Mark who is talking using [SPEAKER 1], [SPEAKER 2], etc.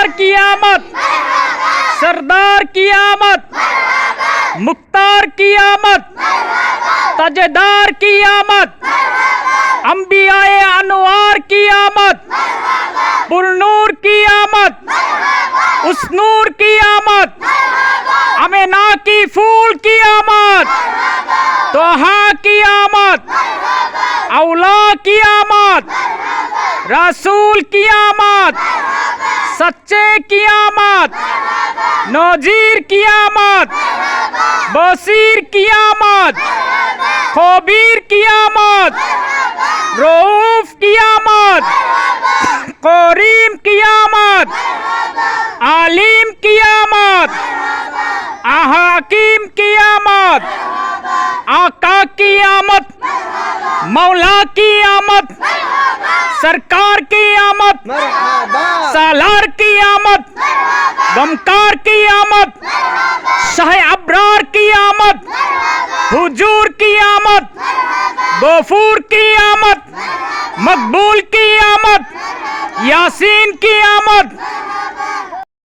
[SPEAKER 1] सरदार की आमद, सरदार की आमद, मुख्तार की आमद, ताजेदार की आमद, अंबियाए अनवार की आमद, पुरनूर की आमद, उसनूर की आमद, अमेना की फूल की आमद, तोहा की आमद, औला की आमद, रसूल की आमद, सच्चे की आमद, नजीर की आमद, बसीर की आमद, खबीर की आमद, रऊफ की आमद, करीम की आमद, आलिम की आमद, हाकिम की आमद, आका की आमद, मौला की आमद, सरकार की आमद, सालार की आमद, गमकार की आमद, शाह अब्रार की आमद, हुजूर की आमद, गफूर की आमद, मकबूल की आमद, यासीन की आमद,